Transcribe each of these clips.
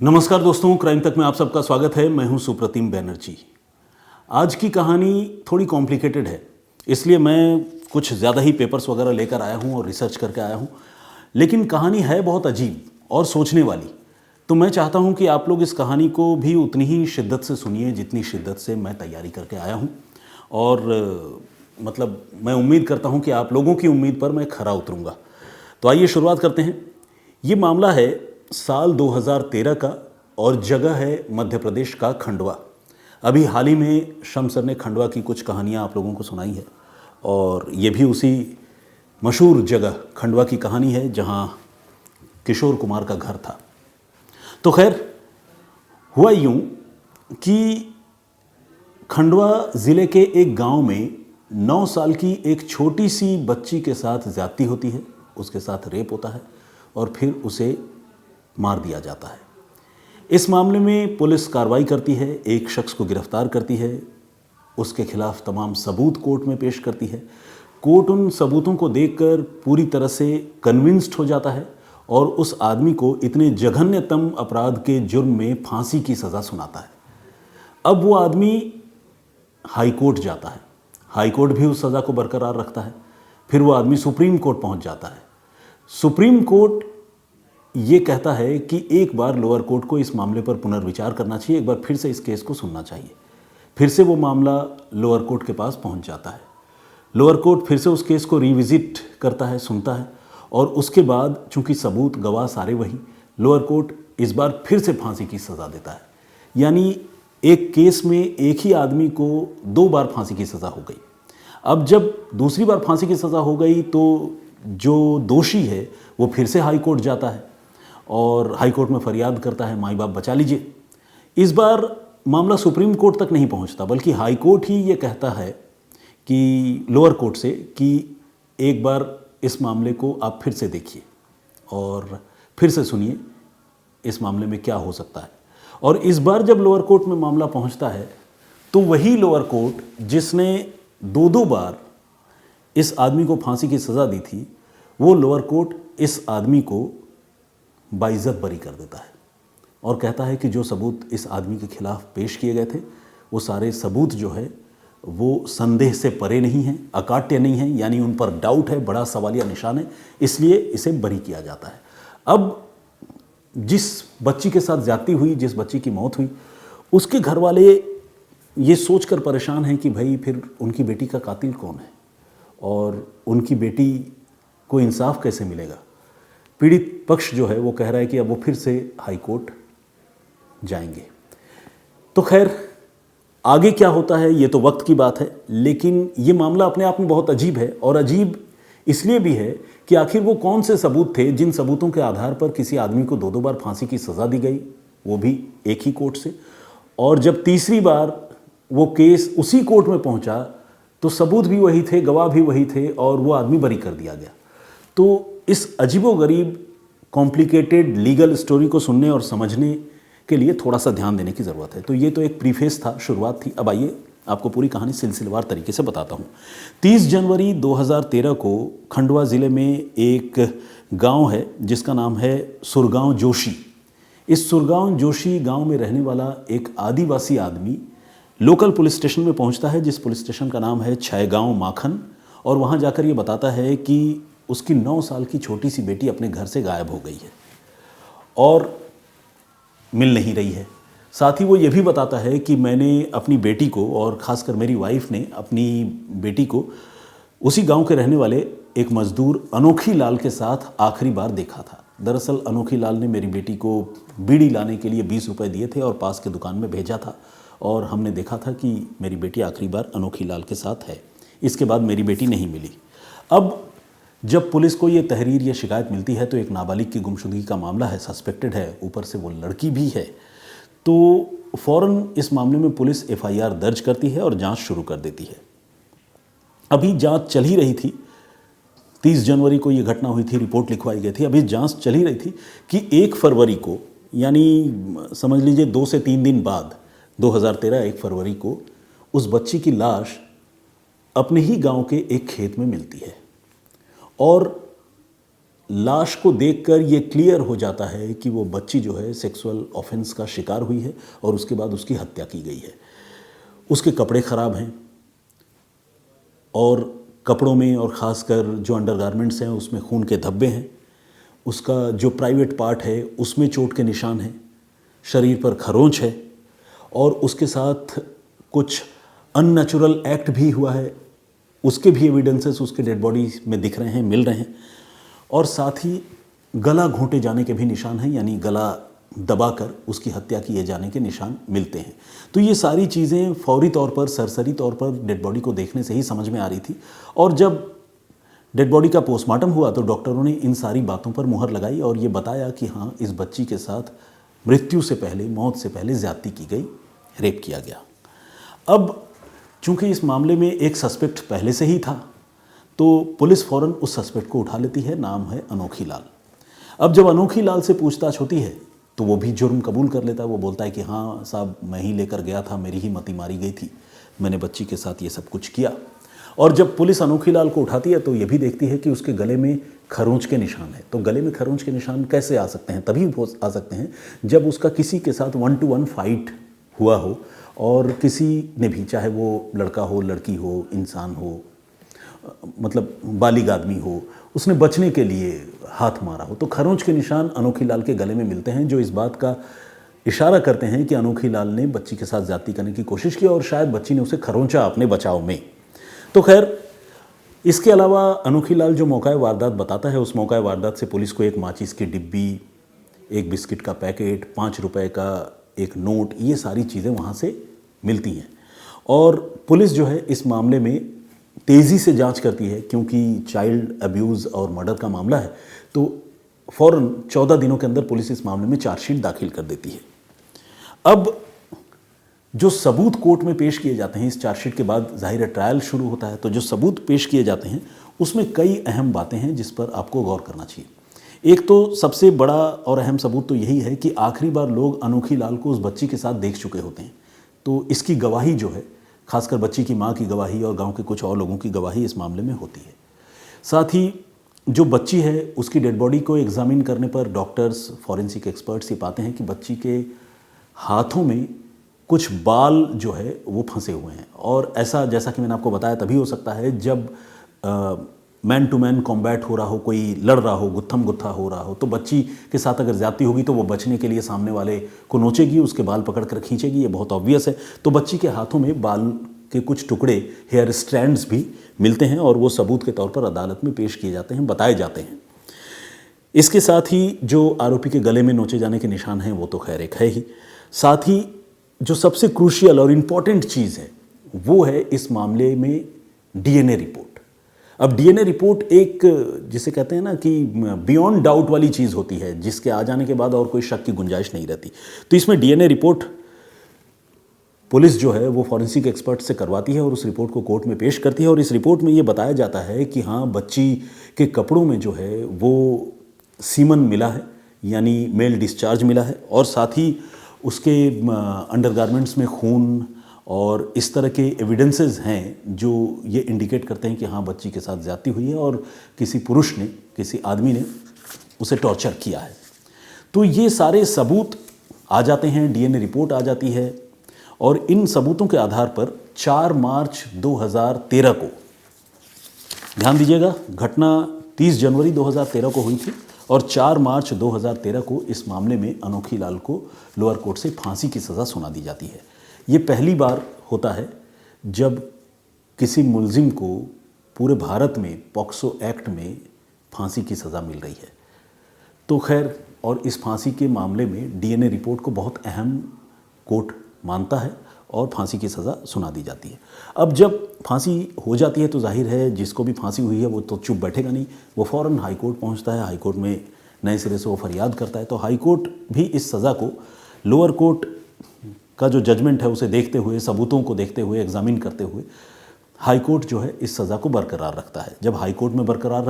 नमस्कार दोस्तों, क्राइम तक में आप सबका स्वागत है। मैं हूं सुप्रतिम बैनर्जी। आज की कहानी थोड़ी कॉम्प्लिकेटेड है, इसलिए मैं कुछ ज़्यादा ही पेपर्स वगैरह लेकर आया हूं और रिसर्च करके आया हूं। लेकिन कहानी है बहुत अजीब और सोचने वाली। तो मैं चाहता हूं कि आप लोग इस कहानी को भी उतनी ही शिद्दत से सुनिए जितनी शिद्दत से मैं तैयारी करके आया हूं। और मैं उम्मीद करता हूं कि आप लोगों की उम्मीद पर मैं खरा उतरूंगा। तो आइए शुरुआत करते हैं। ये मामला है साल 2013 का और जगह है मध्य प्रदेश का खंडवा। अभी हाल ही में शम्स सर ने खंडवा की कुछ कहानियाँ आप लोगों को सुनाई है और ये भी उसी मशहूर जगह खंडवा की कहानी है जहाँ किशोर कुमार का घर था। तो खैर, हुआ यूँ कि खंडवा ज़िले के एक गांव में 9 साल की एक छोटी सी बच्ची के साथ ज़्यादती होती है, उसके साथ रेप होता है और फिर उसे मार दिया जाता है। इस मामले में पुलिस कार्रवाई करती है, एक शख्स को गिरफ्तार करती है, उसके खिलाफ तमाम सबूत कोर्ट में पेश करती है। कोर्ट उन सबूतों को देखकर पूरी तरह से कन्विंस्ड हो जाता है और उस आदमी को इतने जघन्यतम अपराध के जुर्म में फांसी की सज़ा सुनाता है। अब वो आदमी हाई कोर्ट जाता है, हाई कोर्ट भी उस सज़ा को बरकरार रखता है। फिर वो आदमी सुप्रीम कोर्ट पहुंच जाता है। सुप्रीम कोर्ट ये कहता है कि एक बार लोअर कोर्ट को इस मामले पर पुनर्विचार करना चाहिए, एक बार फिर से इस केस को सुनना चाहिए। फिर से वो मामला लोअर कोर्ट के पास पहुंच जाता है। लोअर कोर्ट फिर से उस केस को रिविजिट करता है, सुनता है और उसके बाद चूंकि सबूत गवाह सारे वही, लोअर कोर्ट इस बार फिर से फांसी की सज़ा देता है। यानी एक केस में एक ही आदमी को 2 बार फांसी की सज़ा हो गई। अब जब दूसरी बार फांसी की सज़ा हो गई तो जो दोषी है वो फिर से हाई कोर्ट जाता है और हाई कोर्ट में फरियाद करता है, माई बाप बचा लीजिए। इस बार मामला सुप्रीम कोर्ट तक नहीं पहुंचता, बल्कि हाई कोर्ट ही ये कहता है कि लोअर कोर्ट से कि एक बार इस मामले को आप फिर से देखिए और फिर से सुनिए इस मामले में क्या हो सकता है। और इस बार जब लोअर कोर्ट में मामला पहुंचता है तो वही लोअर कोर्ट जिसने 2 बार इस आदमी को फांसी की सज़ा दी थी, वो लोअर कोर्ट इस आदमी को बाइज्जत बरी कर देता है और कहता है कि जो सबूत इस आदमी के खिलाफ पेश किए गए थे वो सारे सबूत जो है वो संदेह से परे नहीं हैं, अकाट्य नहीं हैं, यानी उन पर डाउट है, बड़ा सवालिया निशान है, इसलिए इसे बरी किया जाता है। अब जिस बच्ची के साथ ज्यादती हुई, जिस बच्ची की मौत हुई, उसके घर वाले ये सोचकर परेशान हैं कि भाई फिर उनकी बेटी का कातिल कौन है और उनकी बेटी को इंसाफ कैसे मिलेगा। पीड़ित पक्ष जो है वो कह रहा है कि अब वो फिर से हाई कोर्ट जाएंगे। तो खैर, आगे क्या होता है ये तो वक्त की बात है, लेकिन ये मामला अपने आप में बहुत अजीब है। और अजीब इसलिए भी है कि आखिर वो कौन से सबूत थे जिन सबूतों के आधार पर किसी आदमी को 2 बार फांसी की सज़ा दी गई, वो भी एक ही कोर्ट से। और जब तीसरी बार वो केस उसी कोर्ट में पहुंचा तो सबूत भी वही थे, गवाह भी वही थे और वो आदमी बरी कर दिया गया। तो इस अजीबोगरीब कॉम्प्लिकेटेड लीगल स्टोरी को सुनने और समझने के लिए थोड़ा सा ध्यान देने की ज़रूरत है। तो ये तो एक प्रीफेस था, शुरुआत थी। अब आइए आपको पूरी कहानी सिलसिलेवार तरीके से बताता हूँ। 30 जनवरी 2013 को खंडवा ज़िले में एक गांव है जिसका नाम है सुरगांव जोशी। इस सुरगांव जोशी गांव में रहने वाला एक आदिवासी आदमी लोकल पुलिस स्टेशन में पहुंचता है, जिस पुलिस स्टेशन का नाम है छैगांव माखन। और वहाँ जाकर ये बताता है कि उसकी 9 साल की छोटी सी बेटी अपने घर से गायब हो गई है और मिल नहीं रही है। साथ ही वो ये भी बताता है कि मैंने अपनी बेटी को, और ख़ासकर मेरी वाइफ ने अपनी बेटी को उसी गांव के रहने वाले एक मज़दूर अनोखी लाल के साथ आखिरी बार देखा था। दरअसल अनोखी लाल ने मेरी बेटी को बीड़ी लाने के लिए 20 रुपये दिए थे और पास के दुकान में भेजा था और हमने देखा था कि मेरी बेटी आखिरी बार अनोखी लाल के साथ है। इसके बाद मेरी बेटी नहीं मिली। अब जब पुलिस को ये तहरीर या शिकायत मिलती है तो एक नाबालिग की गुमशुदगी का मामला है, सस्पेक्टेड है, ऊपर से वो लड़की भी है, तो फ़ौरन इस मामले में पुलिस FIR दर्ज करती है और जांच शुरू कर देती है। अभी जांच चल ही रही थी, 30 जनवरी को ये घटना हुई थी, रिपोर्ट लिखवाई गई थी, अभी जांच चल ही रही थी कि 1 फरवरी को, यानी समझ लीजिए 2 से 3 दिन बाद, 2013 1 फरवरी को उस बच्ची की लाश अपने ही गांव के एक खेत में मिलती है और लाश को देखकर ये क्लियर हो जाता है कि वो बच्ची जो है सेक्सुअल ऑफेंस का शिकार हुई है और उसके बाद उसकी हत्या की गई है। उसके कपड़े ख़राब हैं और कपड़ों में और ख़ासकर जो अंडरगारमेंट्स हैं उसमें खून के धब्बे हैं। उसका जो प्राइवेट पार्ट है उसमें चोट के निशान हैं, शरीर पर खरोंच है और उसके साथ कुछ अननेचुरल एक्ट भी हुआ है, उसके भी एविडेंसेस उसके डेड बॉडी में दिख रहे हैं, मिल रहे हैं। और साथ ही गला घोंटे जाने के भी निशान हैं, यानी गला दबाकर उसकी हत्या किए जाने के निशान मिलते हैं। तो ये सारी चीज़ें फौरी तौर पर, सरसरी तौर पर डेड बॉडी को देखने से ही समझ में आ रही थी। और जब डेड बॉडी का पोस्टमार्टम हुआ तो डॉक्टरों ने इन सारी बातों पर मुहर लगाई और ये बताया कि हाँ, इस बच्ची के साथ मृत्यु से पहले, मौत से पहले ज़्यादती की गई, रेप किया गया। अब चूंकि इस मामले में एक सस्पेक्ट पहले से ही था तो पुलिस फ़ौरन उस सस्पेक्ट को उठा लेती है। नाम है अनोखी लाल। अब जब अनोखी लाल से पूछताछ होती है तो वो भी जुर्म कबूल कर लेता है। वो बोलता है कि हाँ साहब, मैं ही लेकर गया था, मेरी ही मती मारी गई थी, मैंने बच्ची के साथ ये सब कुछ किया। और जब पुलिस अनोखी लाल को उठाती है तो ये भी देखती है कि उसके गले में खरोंच के निशान है। तो गले में खरोंच के निशान कैसे आ सकते हैं? तभी आ सकते हैं जब उसका किसी के साथ 1-to-1 फाइट हुआ हो और किसी ने भी, चाहे वो लड़का हो, लड़की हो, इंसान हो, मतलब बालिग आदमी हो, उसने बचने के लिए हाथ मारा हो। तो खरोंच के निशान अनोखी लाल के गले में मिलते हैं, जो इस बात का इशारा करते हैं कि अनोखी लाल ने बच्ची के साथ ज्यादती करने की कोशिश की और शायद बच्ची ने उसे खरोंचा अपने बचाव में। तो खैर, इसके अलावा अनोखी लाल जो मौका वारदात बताता है, उस मौका वारदात से पुलिस को एक माचिस की डिब्बी, एक बिस्किट का पैकेट, 5 रुपए का एक नोट, ये सारी चीज़ें वहाँ से मिलती हैं। और पुलिस जो है इस मामले में तेज़ी से जांच करती है, क्योंकि चाइल्ड अब्यूज़ और मर्डर का मामला है। तो फ़ौरन 14 दिनों के अंदर पुलिस इस मामले में चार्जशीट दाखिल कर देती है। अब जो सबूत कोर्ट में पेश किए जाते हैं, इस चार्जशीट के बाद जाहिर है ट्रायल शुरू होता है, तो जो सबूत पेश किए जाते हैं उसमें कई अहम बातें हैं जिस पर आपको गौर करना चाहिए। एक तो सबसे बड़ा और अहम सबूत तो यही है कि आखिरी बार लोग अनोखी लाल को उस बच्ची के साथ देख चुके होते हैं। तो इसकी गवाही जो है, खासकर बच्ची की माँ की गवाही और गांव के कुछ और लोगों की गवाही इस मामले में होती है। साथ ही जो बच्ची है उसकी डेड बॉडी को एग्जामिन करने पर डॉक्टर्स, फॉरेंसिक एक्सपर्ट्स ये पाते हैं कि बच्ची के हाथों में कुछ बाल जो है वो फंसे हुए हैं। और ऐसा, जैसा कि मैंने आपको बताया, तभी हो सकता है जब मैन टू मैन कॉम्बैट हो रहा हो, कोई लड़ रहा हो, गुत्थम गुत्था हो रहा हो, तो बच्ची के साथ अगर ज्यादती होगी तो वो बचने के लिए सामने वाले को नोचेगी, उसके बाल पकड़कर खींचेगी, ये बहुत ऑब्वियस है। तो बच्ची के हाथों में बाल के कुछ टुकड़े, हेयर स्ट्रैंड्स भी मिलते हैं और वो सबूत के तौर पर अदालत में पेश किए जाते हैं, बताए जाते हैं। इसके साथ ही जो आरोपी के गले में नोचे जाने के निशान हैं वो तो खैर एक है ही। साथ ही जो सबसे क्रूशियल और इम्पॉर्टेंट चीज़ है वो है इस मामले में डीएनए रिपोर्ट। अब डीएनए रिपोर्ट एक, जिसे कहते हैं ना कि बियॉन्ड डाउट वाली चीज़ होती है, जिसके आ जाने के बाद और कोई शक की गुंजाइश नहीं रहती। तो इसमें डीएनए रिपोर्ट पुलिस जो है वो फॉरेंसिक एक्सपर्ट से करवाती है और उस रिपोर्ट को कोर्ट में पेश करती है। और इस रिपोर्ट में ये बताया जाता है कि हाँ, बच्ची के कपड़ों में जो है वो सीमन मिला है, यानी मेल डिस्चार्ज मिला है, और साथ ही उसके अंडरगारमेंट्स में खून और इस तरह के एविडेंसेस हैं जो ये इंडिकेट करते हैं कि हाँ, बच्ची के साथ ज्यादती हुई है और किसी पुरुष ने, किसी आदमी ने उसे टॉर्चर किया है। तो ये सारे सबूत आ जाते हैं, डीएनए रिपोर्ट आ जाती है, और इन सबूतों के आधार पर 4 मार्च 2013 को, ध्यान दीजिएगा, घटना 30 जनवरी 2013 को हुई थी और 4 मार्च 2013 को इस मामले में अनोखी लाल को लोअर कोर्ट से फांसी की सज़ा सुना दी जाती है। ये पहली बार होता है जब किसी मुलजिम को पूरे भारत में पॉक्सो एक्ट में फांसी की सज़ा मिल रही है। तो खैर, और इस फांसी के मामले में डीएनए रिपोर्ट को बहुत अहम कोर्ट मानता है और फांसी की सज़ा सुना दी जाती है। अब जब फांसी हो जाती है तो जाहिर है जिसको भी फांसी हुई है वो तो चुप बैठेगा नहीं, वो फ़ौरन हाई कोर्ट पहुंचता है, हाई कोर्ट में नए सिरे से वो फरियाद करता है। तो हाई कोर्ट भी इस सज़ा को लोअर कोर्ट का जो जजमेंट है उसे देखते हुए, सबूतों को देखते हुए, एग्जामिन करते हुए, हाई कोर्ट जो है इस सज़ा को बरकरार रखता है। जब हाई कोर्ट में बरकरार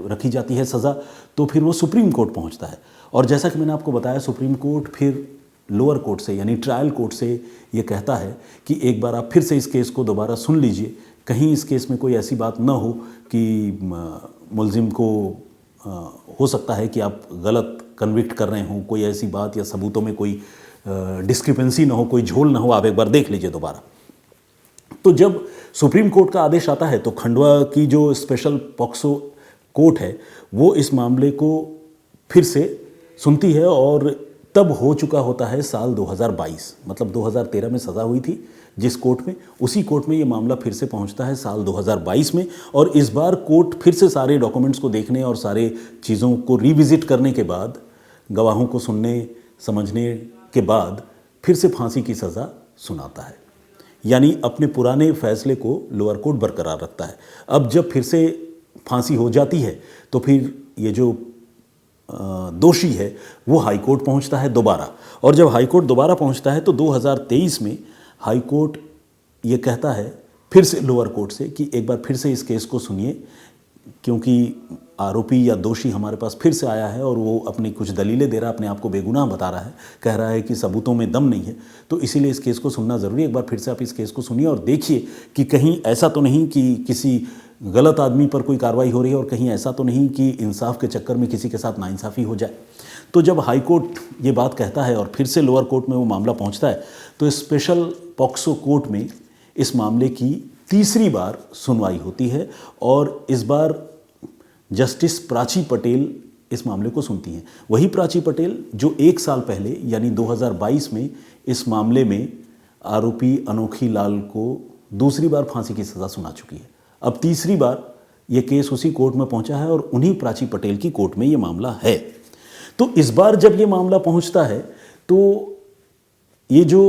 रखी जाती है सज़ा, तो फिर वो सुप्रीम कोर्ट पहुंचता है। और जैसा कि मैंने आपको बताया, सुप्रीम कोर्ट फिर लोअर कोर्ट से, यानी ट्रायल कोर्ट से ये कहता है कि एक बार आप फिर से इस केस को दोबारा सुन लीजिए, कहीं इस केस में कोई ऐसी बात न हो कि मुलजिम को हो सकता है कि आप गलत कन्विक्ट कर रहे हों, कोई ऐसी बात या सबूतों में कोई डिस्क्रिपेंसी ना हो, कोई झोल ना हो, आप एक बार देख लीजिए दोबारा। तो जब सुप्रीम कोर्ट का आदेश आता है तो खंडवा की जो स्पेशल पॉक्सो कोर्ट है वो इस मामले को फिर से सुनती है, और तब हो चुका होता है साल 2022, मतलब 2013 में सज़ा हुई थी जिस कोर्ट में, उसी कोर्ट में ये मामला फिर से पहुंचता है साल 2022 में। और इस बार कोर्ट फिर से सारे डॉक्यूमेंट्स को देखने और सारे चीज़ों को रिविज़िट करने के बाद, गवाहों को सुनने समझने के बाद फिर से फांसी की सज़ा सुनाता है, यानी अपने पुराने फैसले को लोअर कोर्ट बरकरार रखता है। अब जब फिर से फांसी हो जाती है तो फिर ये जो दोषी है वो हाई कोर्ट पहुंचता है दोबारा, और जब हाई कोर्ट दोबारा पहुंचता है तो 2023 में हाई कोर्ट ये कहता है फिर से लोअर कोर्ट से कि एक बार फिर से इस केस को सुनिए, क्योंकि आरोपी या दोषी हमारे पास फिर से आया है और वो अपनी कुछ दलीलें दे रहा है, अपने आप को बेगुनाह बता रहा है, कह रहा है कि सबूतों में दम नहीं है, तो इसीलिए इस केस को सुनना ज़रूरी है। एक बार फिर से आप इस केस को सुनिए और देखिए कि कहीं ऐसा तो नहीं कि किसी गलत आदमी पर कोई कार्रवाई हो रही है, और कहीं ऐसा तो नहीं कि इंसाफ के चक्कर में किसी के साथ नाइंसाफ़ी हो जाए। तो जब हाई कोर्ट ये बात कहता है और फिर से लोअर कोर्ट में वो मामला पहुंचता है, तो स्पेशल पॉक्सो कोर्ट में इस मामले की तीसरी बार सुनवाई होती है, और इस बार जस्टिस प्राची पटेल इस मामले को सुनती हैं। वही प्राची पटेल जो 1 साल पहले यानी 2022 में इस मामले में आरोपी अनोखी लाल को दूसरी बार फांसी की सज़ा सुना चुकी है। अब तीसरी बार ये केस उसी कोर्ट में पहुंचा है और उन्हीं प्राची पटेल की कोर्ट में ये मामला है। तो इस बार जब ये मामला पहुंचता है तो ये जो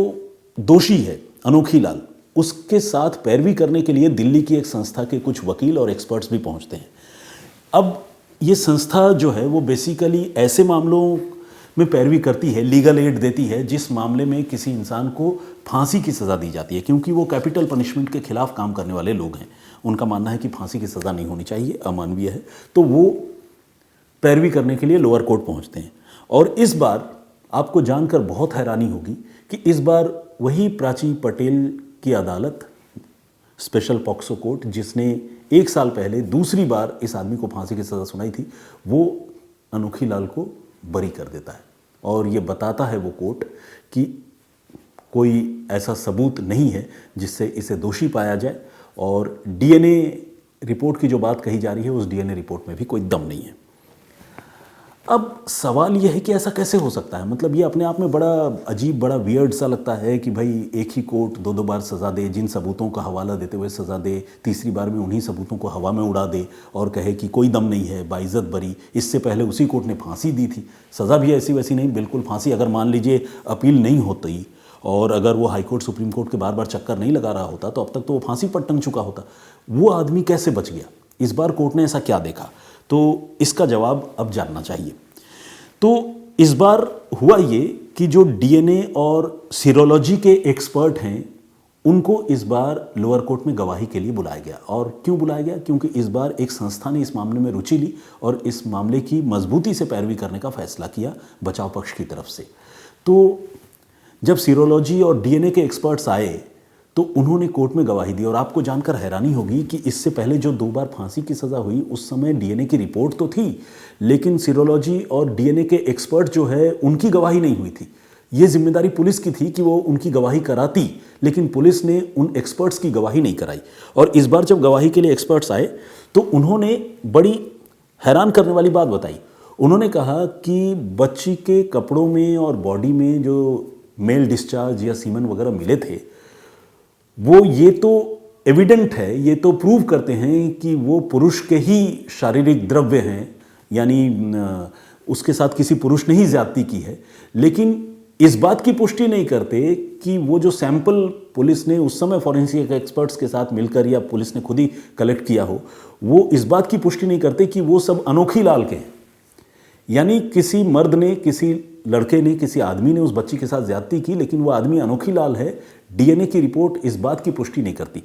दोषी है अनोखी लाल, उसके साथ पैरवी करने के लिए दिल्ली की एक संस्था के कुछ वकील और एक्सपर्ट्स भी पहुंचते हैं। अब ये संस्था जो है वो बेसिकली ऐसे मामलों में पैरवी करती है, लीगल एड देती है जिस मामले में किसी इंसान को फांसी की सज़ा दी जाती है, क्योंकि वो कैपिटल पनिशमेंट के खिलाफ काम करने वाले लोग हैं। उनका मानना है कि फांसी की सज़ा नहीं होनी चाहिए, अमानवीय है, तो वो पैरवी करने के लिए लोअर कोर्ट पहुंचते हैं। और इस बार आपको जानकर बहुत हैरानी होगी कि इस बार वही प्राची पटेल की अदालत, स्पेशल पॉक्सो कोर्ट, जिसने 1 साल पहले दूसरी बार इस आदमी को फांसी की सज़ा सुनाई थी, वो अनोखी लाल को बरी कर देता है। और ये बताता है वो कोर्ट कि कोई ऐसा सबूत नहीं है जिससे इसे दोषी पाया जाए, और डीएनए रिपोर्ट की जो बात कही जा रही है उस डीएनए रिपोर्ट में भी कोई दम नहीं है। अब सवाल यह है कि ऐसा कैसे हो सकता है, मतलब ये अपने आप में बड़ा अजीब, बड़ा वियर्ड सा लगता है कि भाई एक ही कोर्ट 2-2 बार सज़ा दे, जिन सबूतों का हवाला देते हुए सज़ा दे, तीसरी बार में उन्हीं सबूतों को हवा में उड़ा दे और कहे कि कोई दम नहीं है, बाइज्जत बरी। इससे पहले उसी कोर्ट ने फांसी दी थी, सज़ा भी ऐसी वैसी नहीं, बिल्कुल फांसी। अगर मान लीजिए अपील नहीं होती और अगर वो हाई कोर्ट सुप्रीम कोर्ट के बार बार चक्कर नहीं लगा रहा होता तो अब तक तो वो फांसी पर टंग चुका होता। वो आदमी कैसे बच गया? इस बार कोर्ट ने ऐसा क्या देखा? तो इसका जवाब अब जानना चाहिए। तो इस बार हुआ ये कि जो डीएनए और सीरोलॉजी के एक्सपर्ट हैं उनको इस बार लोअर कोर्ट में गवाही के लिए बुलाया गया। और क्यों बुलाया गया? क्योंकि इस बार एक संस्था ने इस मामले में रुचि ली और इस मामले की मजबूती से पैरवी करने का फैसला किया बचाव पक्ष की तरफ से। तो जब सीरोलॉजी और डीएनए के एक्सपर्ट्स आए तो उन्होंने कोर्ट में गवाही दी। और आपको जानकर हैरानी होगी कि इससे पहले जो 2 बार फांसी की सज़ा हुई उस समय डीएनए की रिपोर्ट तो थी, लेकिन सीरोलॉजी और डीएनए के एक्सपर्ट जो है उनकी गवाही नहीं हुई थी। ये जिम्मेदारी पुलिस की थी कि वो उनकी गवाही कराती, लेकिन पुलिस ने उन एक्सपर्ट्स की गवाही नहीं कराई। और इस बार जब गवाही के लिए एक्सपर्ट्स आए तो उन्होंने बड़ी हैरान करने वाली बात बताई। उन्होंने कहा कि बच्ची के कपड़ों में और बॉडी में जो मेल डिस्चार्ज या सीमन वगैरह मिले थे वो ये तो एविडेंट है, ये तो प्रूव करते हैं कि वो पुरुष के ही शारीरिक द्रव्य हैं, यानी उसके साथ किसी पुरुष ने ही ज्यादती की है। लेकिन इस बात की पुष्टि नहीं करते कि वो जो सैंपल पुलिस ने उस समय फॉरेंसिक एक्सपर्ट्स के साथ मिलकर या पुलिस ने खुद ही कलेक्ट किया हो, वो इस बात की पुष्टि नहीं करते कि वो सब अनोखी लाल के हैं। यानी किसी मर्द ने, किसी लड़के ने, किसी आदमी ने उस बच्ची के साथ ज्यादती की, लेकिन वो आदमी अनोखी लाल है। डीएनए की रिपोर्ट इस बात की पुष्टि नहीं करती।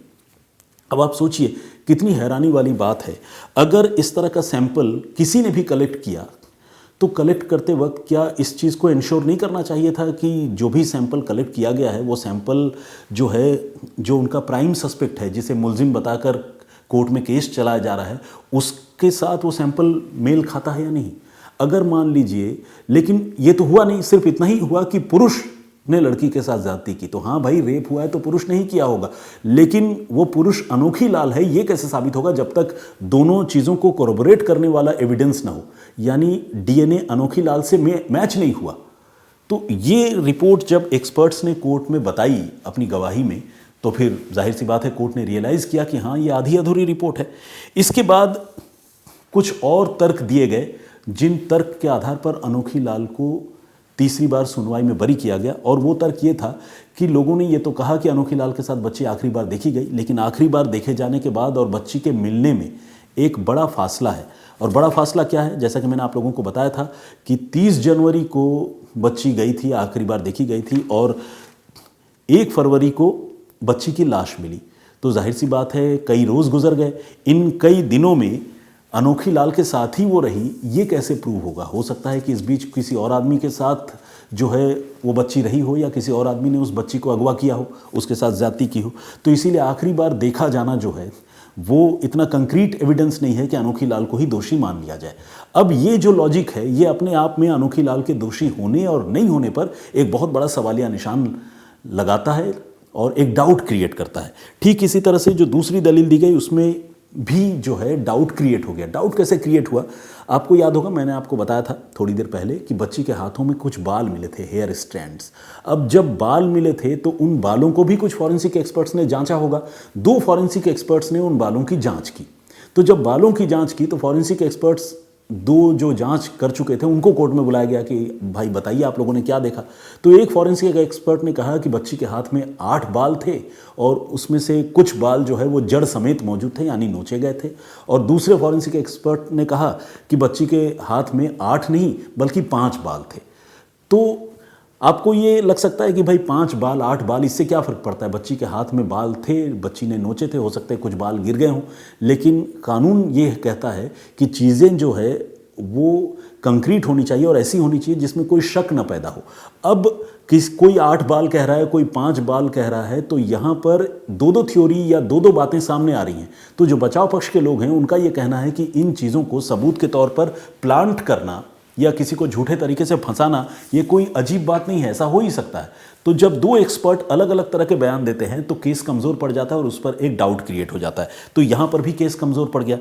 अब आप सोचिए कितनी हैरानी वाली बात है। अगर इस तरह का सैंपल किसी ने भी कलेक्ट किया तो कलेक्ट करते वक्त क्या इस चीज़ को इंश्योर नहीं करना चाहिए था कि जो भी सैंपल कलेक्ट किया गया है वो सैंपल जो है, जो उनका प्राइम सस्पेक्ट है, जिसे मुलजिम बताकर कोर्ट में केस चलाया जा रहा है उसके साथ वो सैंपल मेल खाता है या नहीं। अगर मान लीजिए, लेकिन ये तो हुआ नहीं, सिर्फ इतना ही हुआ कि पुरुष ने लड़की के साथ ज्यादती की, तो हाँ भाई रेप हुआ है तो पुरुष नहीं किया होगा, लेकिन वो पुरुष अनोखी लाल है ये कैसे साबित होगा जब तक दोनों चीज़ों को कोरोबोरेट करने वाला एविडेंस ना हो, यानी डीएनए अनोखी लाल से मैच नहीं हुआ। तो ये रिपोर्ट जब एक्सपर्ट्स ने कोर्ट में बताई अपनी गवाही में, तो फिर जाहिर सी बात है कोर्ट ने रियलाइज़ किया कि हाँ ये आधी अधूरी रिपोर्ट है। इसके बाद कुछ और तर्क दिए गए जिन तर्क के आधार पर अनोखी लाल को तीसरी बार सुनवाई में बरी किया गया, और वो तर्क ये था कि लोगों ने ये तो कहा कि अनोखी लाल के साथ बच्ची आखिरी बार देखी गई, लेकिन आखिरी बार देखे जाने के बाद और बच्ची के मिलने में एक बड़ा फासला है। और बड़ा फासला क्या है, जैसा कि मैंने आप लोगों को बताया था कि 30 जनवरी को बच्ची गई थी, आखिरी बार देखी गई थी, और 1 फरवरी को बच्ची की लाश मिली। तो जाहिर सी बात है कई रोज़ गुजर गए, इन कई दिनों में अनोखी लाल के साथ ही वो रही, ये कैसे प्रूव होगा। हो सकता है कि इस बीच किसी और आदमी के साथ जो है वो बच्ची रही हो, या किसी और आदमी ने उस बच्ची को अगवा किया हो, उसके साथ ज्यादती की हो। तो इसीलिए आखिरी बार देखा जाना जो है वो इतना कंक्रीट एविडेंस नहीं है कि अनोखी लाल को ही दोषी मान लिया जाए। अब ये जो लॉजिक है ये अपने आप में अनोखी लाल के दोषी होने और नहीं होने पर एक बहुत बड़ा सवालिया निशान लगाता है और एक डाउट क्रिएट करता है। ठीक इसी तरह से जो दूसरी दलील दी गई उसमें भी जो है डाउट क्रिएट हो गया। डाउट कैसे क्रिएट हुआ, आपको याद होगा मैंने आपको बताया था थोड़ी देर पहले कि बच्ची के हाथों में कुछ बाल मिले थे, हेयर स्ट्रैंड्स। अब जब बाल मिले थे तो उन बालों को भी कुछ फॉरेंसिक एक्सपर्ट्स ने जांचा होगा। 2 फॉरेंसिक एक्सपर्ट्स ने उन बालों की जांच की। तो जब बालों की जांच की तो फॉरेंसिक एक्सपर्ट्स 2 जो जांच कर चुके थे उनको कोर्ट में बुलाया गया कि भाई बताइए आप लोगों ने क्या देखा। तो एक फॉरेंसिक एक्सपर्ट ने कहा कि बच्ची के हाथ में 8 बाल थे और उसमें से कुछ बाल जो है वो जड़ समेत मौजूद थे, यानी नोचे गए थे। और दूसरे फॉरेंसिक एक्सपर्ट ने कहा कि बच्ची के हाथ में 8 नहीं बल्कि 5 बाल थे। तो आपको ये लग सकता है कि भाई 5 बाल 8 बाल इससे क्या फ़र्क पड़ता है, बच्ची के हाथ में बाल थे, बच्ची ने नोचे थे, हो सकता है कुछ बाल गिर गए हों। लेकिन कानून ये कहता है कि चीज़ें जो है वो कंक्रीट होनी चाहिए और ऐसी होनी चाहिए जिसमें कोई शक न पैदा हो। अब कोई 8 बाल कह रहा है, कोई 5 बाल कह रहा है, तो यहाँ पर 2 थ्योरी या 2 बातें सामने आ रही हैं। तो जो बचाव पक्ष के लोग हैं उनका ये कहना है कि इन चीज़ों को सबूत के तौर पर प्लांट करना या किसी को झूठे तरीके से फंसाना ये कोई अजीब बात नहीं है, ऐसा हो ही सकता है। तो जब 2 एक्सपर्ट अलग अलग तरह के बयान देते हैं तो केस कमज़ोर पड़ जाता है और उस पर एक डाउट क्रिएट हो जाता है। तो यहाँ पर भी केस कमज़ोर पड़ गया।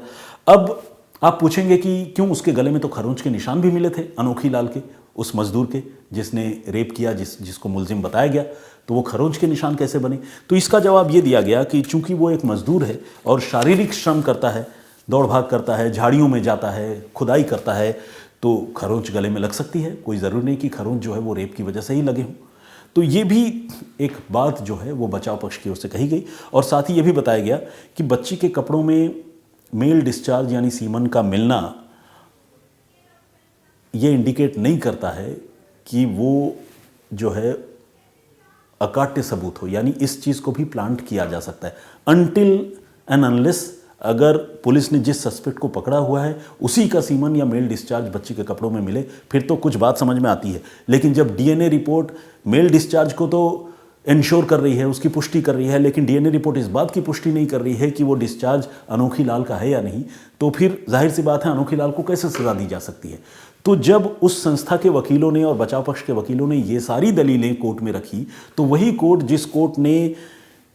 अब आप पूछेंगे कि क्यों, उसके गले में तो खरोंच के निशान भी मिले थे अनोखी लाल के, उस मजदूर के जिसने रेप किया, जिसको मुलजिम बताया गया, तो वो खरोंच के निशान कैसे बने। तो इसका जवाब ये दिया गया कि चूंकि वो एक मजदूर है और शारीरिक श्रम करता है, दौड़ भाग करता है, झाड़ियों में जाता है, खुदाई करता है, तो खरोंच गले में लग सकती है। कोई ज़रूरी नहीं कि खरोंच जो है वो रेप की वजह से ही लगे हों। तो ये भी एक बात जो है वो बचाव पक्ष की ओर से कही गई। और साथ ही ये भी बताया गया कि बच्ची के कपड़ों में मेल डिस्चार्ज यानी सीमन का मिलना ये इंडिकेट नहीं करता है कि वो जो है अकाट्य सबूत हो, यानी इस चीज़ को भी प्लांट किया जा सकता है अनटिल एंड अनलेस अगर पुलिस ने जिस सस्पेक्ट को पकड़ा हुआ है उसी का सीमन या मेल डिस्चार्ज बच्ची के कपड़ों में मिले, फिर तो कुछ बात समझ में आती है। लेकिन जब डीएनए रिपोर्ट मेल डिस्चार्ज को तो इंश्योर कर रही है, उसकी पुष्टि कर रही है, लेकिन डीएनए रिपोर्ट इस बात की पुष्टि नहीं कर रही है कि वो डिस्चार्ज अनोखी लाल का है या नहीं, तो फिर जाहिर सी बात है अनोखी लाल को कैसे सजा दी जा सकती है। तो जब उस संस्था के वकीलों ने और बचाव पक्ष के वकीलों ने ये सारी दलीलें कोर्ट में रखी, तो वही कोर्ट जिस कोर्ट ने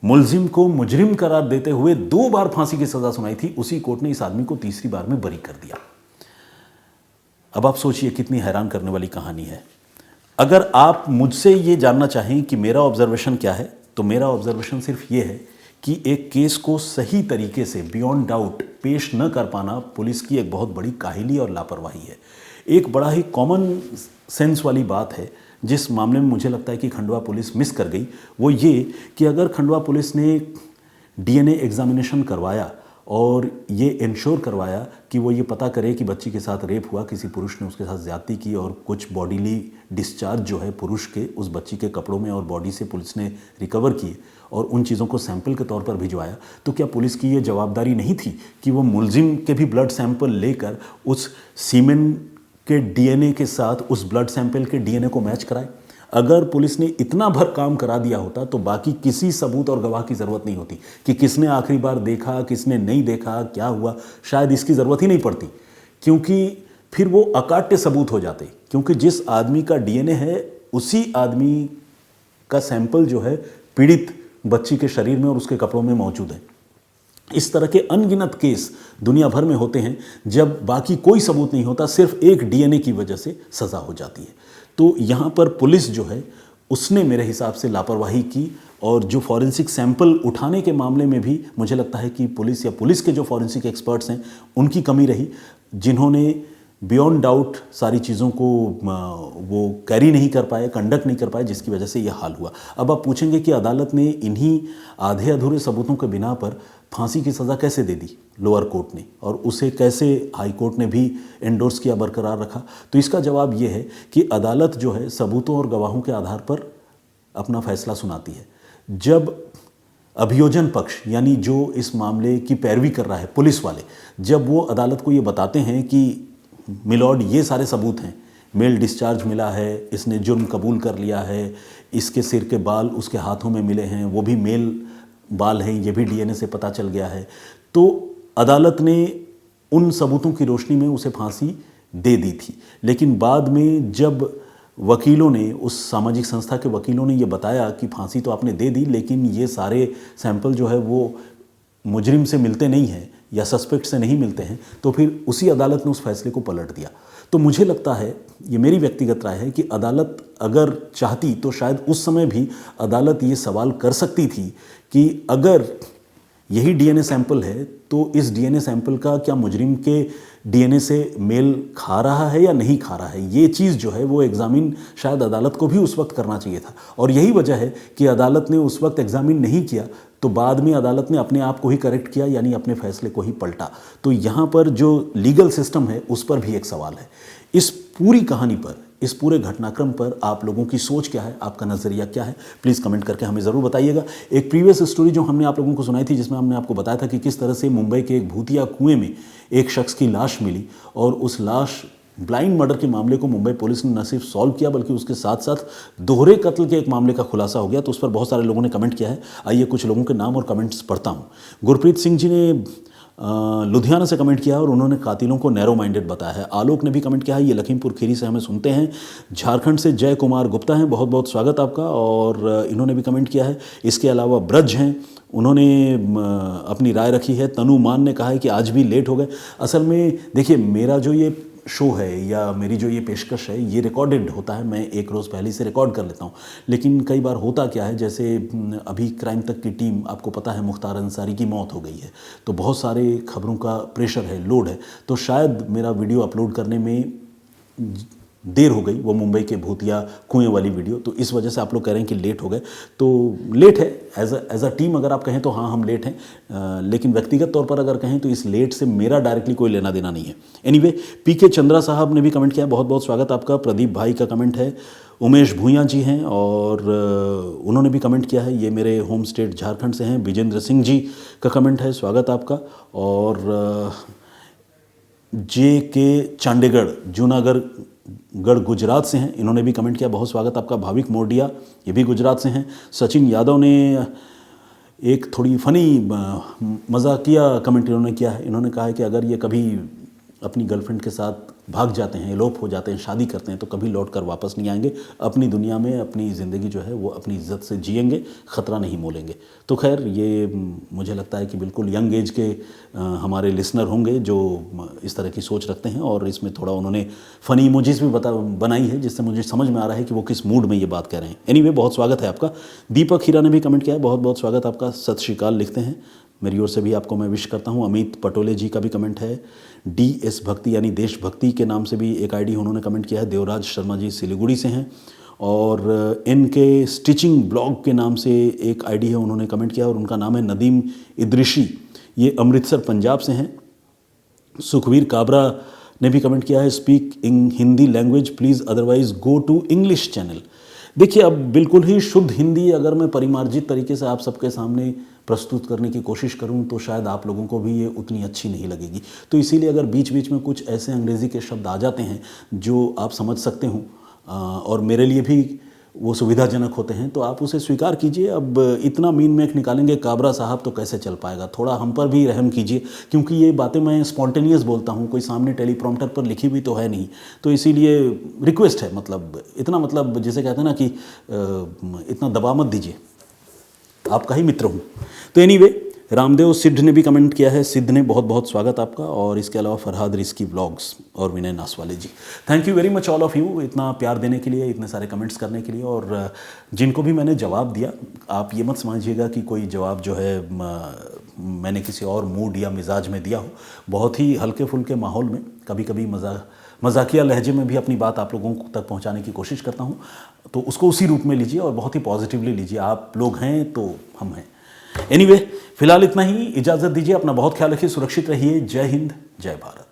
मुलजिम को मुजरिम करार देते हुए 2 बार फांसी की सजा सुनाई थी, उसी कोर्ट ने इस आदमी को तीसरी बार में बरी कर दिया। अब आप सोचिए कितनी हैरान करने वाली कहानी है। अगर आप मुझसे ये जानना चाहें कि मेरा ऑब्जर्वेशन क्या है, तो मेरा ऑब्जर्वेशन सिर्फ ये है कि एक केस को सही तरीके से बियॉन्ड डाउट पेश न कर पाना पुलिस की एक बहुत बड़ी काहिली और लापरवाही है। एक बड़ा ही कॉमन सेंस वाली बात है जिस मामले में मुझे लगता है कि खंडवा पुलिस मिस कर गई, वो ये कि अगर खंडवा पुलिस ने डीएनए एग्जामिनेशन करवाया और ये इंश्योर करवाया कि वो ये पता करे कि बच्ची के साथ रेप हुआ, किसी पुरुष ने उसके साथ ज्यादती की और कुछ बॉडीली डिस्चार्ज जो है पुरुष के उस बच्ची के कपड़ों में और बॉडी से पुलिस ने रिकवर किए और उन चीज़ों को सैंपल के तौर पर भिजवाया, तो क्या पुलिस की ये जवाबदारी नहीं थी कि वो मुलजिम के भी ब्लड सैंपल लेकर उस सीमेन के डीएनए के साथ उस ब्लड सैंपल के डीएनए को मैच कराए। अगर पुलिस ने इतना भर काम करा दिया होता तो बाकी किसी सबूत और गवाह की ज़रूरत नहीं होती कि किसने आखिरी बार देखा, किसने नहीं देखा, क्या हुआ, शायद इसकी ज़रूरत ही नहीं पड़ती, क्योंकि फिर वो अकाट्य सबूत हो जाते। क्योंकि जिस आदमी का डीएनए है उसी आदमी का सैंपल जो है पीड़ित बच्ची के शरीर में और उसके कपड़ों में मौजूद है। इस तरह के अनगिनत केस दुनिया भर में होते हैं जब बाकी कोई सबूत नहीं होता, सिर्फ एक डीएनए की वजह से सज़ा हो जाती है। तो यहाँ पर पुलिस जो है उसने मेरे हिसाब से लापरवाही की, और जो फॉरेंसिक सैंपल उठाने के मामले में भी मुझे लगता है कि पुलिस या पुलिस के जो फॉरेंसिक एक्सपर्ट्स हैं उनकी कमी रही, जिन्होंने बियॉन्ड डाउट सारी चीज़ों को वो कैरी नहीं कर पाए, कंडक्ट नहीं कर पाए, जिसकी वजह से यह हाल हुआ। अब आप पूछेंगे कि अदालत ने इन्हीं आधे अधूरे सबूतों के बिना पर फांसी की सज़ा कैसे दे दी लोअर कोर्ट ने, और उसे कैसे हाई कोर्ट ने भी एंडोर्स किया, बरकरार रखा। तो इसका जवाब ये है कि अदालत जो है सबूतों और गवाहों के आधार पर अपना फैसला सुनाती है। जब अभियोजन पक्ष यानी जो इस मामले की पैरवी कर रहा है, पुलिस वाले, जब वो अदालत को ये बताते हैं कि मिलॉर्ड ये सारे सबूत हैं, मेल डिस्चार्ज मिला है, इसने जुर्म कबूल कर लिया है, इसके सिर के बाल उसके हाथों में मिले हैं, वो भी मेल बाल हैं, ये भी डीएनए से पता चल गया है, तो अदालत ने उन सबूतों की रोशनी में उसे फांसी दे दी थी। लेकिन बाद में जब वकीलों ने, उस सामाजिक संस्था के वकीलों ने ये बताया कि फांसी तो आपने दे दी, लेकिन ये सारे सैंपल जो है वो मुजरिम से मिलते नहीं हैं या सस्पेक्ट से नहीं मिलते हैं, तो फिर उसी अदालत ने उस फैसले को पलट दिया। तो मुझे लगता है, ये मेरी व्यक्तिगत राय है, कि अदालत अगर चाहती तो शायद उस समय भी अदालत ये सवाल कर सकती थी कि अगर यही डीएनए सैंपल है तो इस डीएनए सैंपल का क्या मुजरिम के डीएनए से मेल खा रहा है या नहीं खा रहा है। ये चीज़ जो है वो एग्जामिन शायद अदालत को भी उस वक्त करना चाहिए था, और यही वजह है कि अदालत ने उस वक्त एग्जामिन नहीं किया, तो बाद में अदालत ने अपने आप को ही करेक्ट किया, यानी अपने फैसले को ही पलटा। तो यहाँ पर जो लीगल सिस्टम है उस पर भी एक सवाल है। इस पूरी कहानी पर, इस पूरे घटनाक्रम पर आप लोगों की सोच क्या है, आपका नज़रिया क्या है, प्लीज़ कमेंट करके हमें ज़रूर बताइएगा। एक प्रीवियस स्टोरी जो हमने आप लोगों को सुनाई थी, जिसमें हमने आपको बताया था कि किस तरह से मुंबई के एक भूतिया कुएं में एक शख्स की लाश मिली, और उस लाश ब्लाइंड मर्डर के मामले को मुंबई पुलिस ने न सिर्फ सॉल्व किया बल्कि उसके साथ साथ दोहरे कत्ल के एक मामले का खुलासा हो गया। तो उस पर बहुत सारे लोगों ने कमेंट किया है। आइए कुछ लोगों के नाम और कमेंट्स पढ़ता हूँ। गुरप्रीत सिंह जी ने लुधियाना से कमेंट किया है और उन्होंने कातिलों को नैरो माइंडेड बताया है। आलोक ने भी कमेंट किया है, ये लखीमपुर खीरी से हमें सुनते हैं। झारखंड से जय कुमार गुप्ता हैं, बहुत बहुत स्वागत आपका, और इन्होंने भी कमेंट किया है। इसके अलावा ब्रज हैं, उन्होंने अपनी राय रखी है। तनु मान ने कहा है कि आज भी लेट हो गए। असल में देखिए, मेरा जो ये शो है या मेरी जो ये पेशकश है ये रिकॉर्डेड होता है, मैं एक रोज़ पहले से रिकॉर्ड कर लेता हूँ। लेकिन कई बार होता क्या है, जैसे अभी क्राइम तक की टीम, आपको पता है मुख्तार अंसारी की मौत हो गई है, तो बहुत सारे खबरों का प्रेशर है, लोड है, तो शायद मेरा वीडियो अपलोड करने में देर हो गई, वो मुंबई के भूतिया कुएं वाली वीडियो। तो इस वजह से आप लोग कह रहे हैं कि लेट हो गए, तो लेट है। एज अ टीम अगर आप कहें तो हाँ, हम लेट हैं, लेकिन व्यक्तिगत तौर पर अगर कहें तो इस लेट से मेरा डायरेक्टली कोई लेना देना नहीं है। एनीवे, पीके चंद्रा साहब ने भी कमेंट किया, बहुत बहुत स्वागत आपका। प्रदीप भाई का कमेंट है। उमेश भूया जी हैं और उन्होंने भी कमेंट किया है, ये मेरे होम स्टेट झारखंड से हैं। विजेंद्र सिंह जी का कमेंट है, स्वागत आपका। और जे के चांडीगढ़ जूनागढ़ गुजरात से हैं, इन्होंने भी कमेंट किया, बहुत स्वागत आपका। भाविक मोडिया, ये भी गुजरात से हैं। सचिन यादव ने एक थोड़ी फनी मजाकिया कमेंट इन्होंने किया है। इन्होंने कहा है कि अगर ये कभी अपनी गर्लफ्रेंड के साथ भाग जाते हैं, एलोप हो जाते हैं, शादी करते हैं, तो कभी लौट कर वापस नहीं आएंगे। अपनी दुनिया में अपनी ज़िंदगी जो है वो अपनी इज्जत से जिएंगे, ख़तरा नहीं मोलेंगे। तो खैर, ये मुझे लगता है कि बिल्कुल यंग एज के हमारे लिसनर होंगे जो इस तरह की सोच रखते हैं, और इसमें थोड़ा उन्होंने फ़नी इमोजीज़ भी बनाई है, जिससे मुझे समझ में आ रहा है कि वो किस मूड में ये बात कह रहे हैं। एनीवे, बहुत स्वागत है आपका। दीपक हीरा ने भी कमेंट किया है, बहुत बहुत स्वागत आपका। सत श्री अकाल लिखते हैं, मेरी ओर से भी आपको मैं विश करता हूँ। अमित पटोले जी का भी कमेंट है। DS भक्ति यानी देशभक्ति के नाम से भी एक आईडी उन्होंने कमेंट किया है। देवराज शर्मा जी सिलीगुड़ी से हैं, और इनके स्टिचिंग ब्लॉग के नाम से एक आईडी है, उन्होंने कमेंट किया और उनका नाम है नदीम इद्रिशी, ये अमृतसर पंजाब से हैं। सुखवीर काबरा ने भी कमेंट किया है, speak in Hindi language please, otherwise go to English channel. देखिए, अब बिल्कुल ही शुद्ध हिंदी अगर मैं परिमार्जित तरीके से आप सबके सामने प्रस्तुत करने की कोशिश करूं तो शायद आप लोगों को भी ये उतनी अच्छी नहीं लगेगी। तो इसीलिए अगर बीच बीच में कुछ ऐसे अंग्रेज़ी के शब्द आ जाते हैं जो आप समझ सकते हो और मेरे लिए भी वो सुविधाजनक होते हैं, तो आप उसे स्वीकार कीजिए। अब इतना मीन मेक निकालेंगे काबरा साहब तो कैसे चल पाएगा, थोड़ा हम पर भी रहम कीजिए, क्योंकि ये बातें मैं स्पॉन्टेनियस बोलता हूँ, कोई सामने टेलीप्रॉम्प्टर पर लिखी हुई तो है नहीं, तो इसीलिए रिक्वेस्ट है, मतलब इतना, मतलब जिसे कहते हैं ना कि इतना दबा मत दीजिए, आपका ही मित्र हूँ। तो एनीवे, रामदेव सिद्ध ने भी कमेंट किया है। सिद्ध ने बहुत बहुत स्वागत आपका, और इसके अलावा फरहाद रिस्की व्लॉग्स और Vinay Naswale ji, thank you very much all of you, इतना प्यार देने के लिए, इतने सारे कमेंट्स करने के लिए। और जिनको भी मैंने जवाब दिया, आप ये मत समझिएगा कि कोई जवाब जो है मैंने किसी और मूड या मिजाज में दिया हो। बहुत ही हल्के फुल्के माहौल में, कभी कभी मजाकिया लहजे में भी अपनी बात आप लोगों तक पहुंचाने की कोशिश करता हूं, तो उसको उसी रूप में लीजिए और बहुत ही पॉजिटिवली लीजिए। आप लोग हैं तो हम हैं। एनीवे, फिलहाल इतना ही, इजाज़त दीजिए, अपना बहुत ख्याल रखिए, सुरक्षित रहिए। जय हिंद, जय भारत।